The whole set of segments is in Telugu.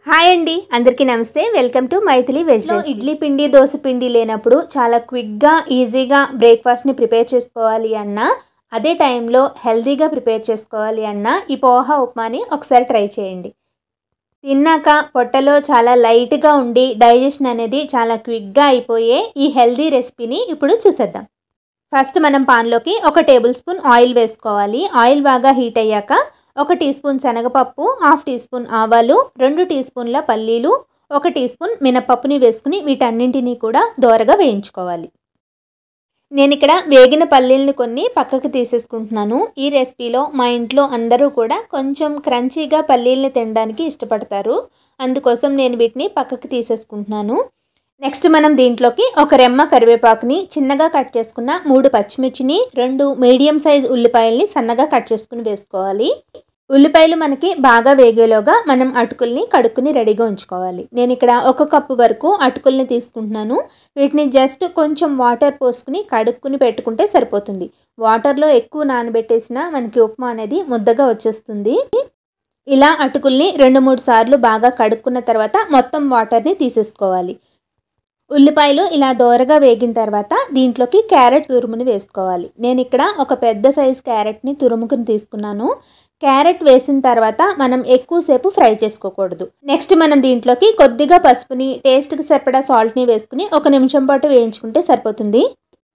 హాయ్ అండి, అందరికీ నమస్తే. Welcome to Maithili veg recipes. Idli పిండి, దోశ పిండి లేనప్పుడు చాలా క్విక్గా ఈజీగా బ్రేక్ఫాస్ట్ని ప్రిపేర్ చేసుకోవాలి అన్నా, అదే టైంలో హెల్తీగా ప్రిపేర్ చేసుకోవాలి అన్నా ఈ పోహా ఉప్మాని ఒకసారి ట్రై చేయండి. తిన్నాక పొట్టలో చాలా లైట్గా ఉండి డైజెషన్ అనేది చాలా క్విక్గా అయిపోయే ఈ హెల్తీ రెసిపీని ఇప్పుడు చూసేద్దాం. ఫస్ట్ మనం పాన్లోకి 1 టేబుల్ స్పూన్ ఆయిల్ వేసుకోవాలి. ఆయిల్ బాగా హీట్ అయ్యాక 1 టీ స్పూన్ శనగపప్పు, 1/2 టీ స్పూన్ ఆవాలు, 2 టీ స్పూన్ల పల్లీలు, 1 టీ స్పూన్ మినపప్పుని వేసుకుని వీటన్నింటినీ కూడా దోరగా వేయించుకోవాలి. నేను ఇక్కడ వేగిన పల్లీలను కొన్ని పక్కకు తీసేసుకుంటున్నాను. ఈ రెసిపీలో మా ఇంట్లో అందరూ కూడా కొంచెం క్రంచీగా పల్లీలను తినడానికి ఇష్టపడతారు. అందుకోసం నేను వీటిని పక్కకు తీసేసుకుంటున్నాను. నెక్స్ట్ మనం దీంట్లోకి 1 రెమ్మ కరివేపాకుని చిన్నగా కట్ చేసుకున్న 3 పచ్చిమిర్చిని, 2 మీడియం సైజ్ ఉల్లిపాయల్ని సన్నగా కట్ చేసుకుని వేసుకోవాలి. ఉల్లిపాయలు మనకి బాగా వేగేలోగా మనం అటుకుల్ని కడుక్కుని రెడీగా ఉంచుకోవాలి. నేను ఇక్కడ 1 కప్పు వరకు అటుకుల్ని తీసుకుంటున్నాను. వీటిని జస్ట్ కొంచెం వాటర్ పోసుకుని కడుక్కుని పెట్టుకుంటే సరిపోతుంది. వాటర్లో ఎక్కువ నానబెట్టేసినా మనకి ఉప్మా అనేది ముద్దగా వచ్చేస్తుంది. ఇలా అటుకుల్ని 2-3 సార్లు బాగా కడుక్కున్న తర్వాత మొత్తం వాటర్ని తీసేసుకోవాలి. ఉల్లిపాయలు ఇలా దోరగా వేగిన తర్వాత దీంట్లోకి క్యారెట్ తురుముని వేసుకోవాలి. నేను ఇక్కడ ఒక పెద్ద సైజ్ క్యారెట్ని తురుముకుని తీసుకున్నాను. క్యారెట్ వేసిన తర్వాత మనం ఎక్కువసేపు ఫ్రై చేసుకోకూడదు. నెక్స్ట్ మనం దీంట్లోకి కొద్దిగా పసుపుని, టేస్ట్కి సరిపడా సాల్ట్ని వేసుకుని 1 నిమిషం పాటు వేయించుకుంటే సరిపోతుంది.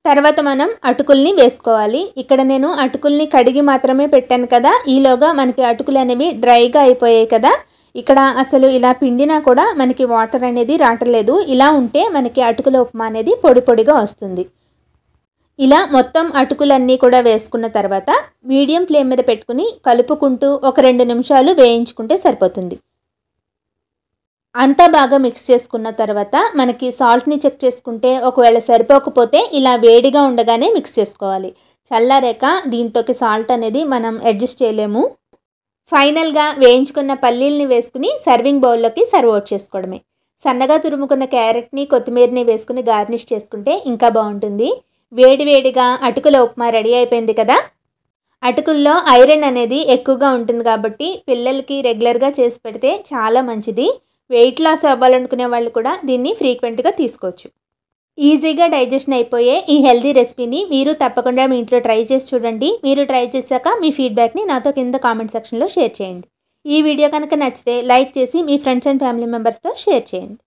తర్వాత మనం అటుకుల్ని వేసుకోవాలి. ఇక్కడ నేను అటుకుల్ని కడిగి మాత్రమే పెట్టాను కదా, ఈలోగా మనకి అటుకులు అనేవి డ్రైగా అయిపోయాయి కదా. ఇక్కడ అసలు ఇలా పిండినా కూడా మనకి వాటర్ అనేది రావట్లేదు. ఇలా ఉంటే మనకి అటుకుల ఉప్మా అనేది పొడి పొడిగా వస్తుంది. ఇలా మొత్తం అటుకులన్నీ కూడా వేసుకున్న తర్వాత మీడియం ఫ్లేమ్ మీద పెట్టుకుని కలుపుకుంటూ ఒక 2 నిమిషాలు వేయించుకుంటే సరిపోతుంది. అంతా బాగా మిక్స్ చేసుకున్న తర్వాత మనకి సాల్ట్ని చెక్ చేసుకుంటే ఒకవేళ సరిపోకపోతే ఇలా వేడిగా ఉండగానే మిక్స్ చేసుకోవాలి. చల్లారాక దీంట్లోకి సాల్ట్ అనేది మనం అడ్జస్ట్ చేయలేము. ఫైనల్గా వేయించుకున్న పల్లీల్ని వేసుకుని సర్వింగ్ బౌల్లోకి సర్వ్ అవుట్ చేసుకోవడమే. సన్నగా తురుముకున్న క్యారెట్ని, కొత్తిమీరని వేసుకుని గార్నిష్ చేసుకుంటే ఇంకా బాగుంటుంది. వేడివేడిగా అటుకుల ఉప్మా రెడీ అయిపోయింది కదా. అటుకుల్లో ఐరన్ అనేది ఎక్కువగా ఉంటుంది కాబట్టి పిల్లలకి రెగ్యులర్గా చేసి పెడితే చాలా మంచిది. వెయిట్ లాస్ అవ్వాలనుకునే వాళ్ళు కూడా దీన్ని ఫ్రీక్వెంట్గా తీసుకోవచ్చు. ఈజీగా డైజెషన్ అయిపోయే ఈ హెల్తీ రెసిపీని మీరు తప్పకుండా మీ ఇంట్లో ట్రై చేసి చూడండి. మీరు ట్రై చేశాక మీ ఫీడ్బ్యాక్ని నాతో కింద కామెంట్ సెక్షన్లో షేర్ చేయండి. ఈ వీడియో కనుక నచ్చితే లైక్ చేసి మీ ఫ్రెండ్స్ అండ్ ఫ్యామిలీ మెంబర్స్తో షేర్ చేయండి.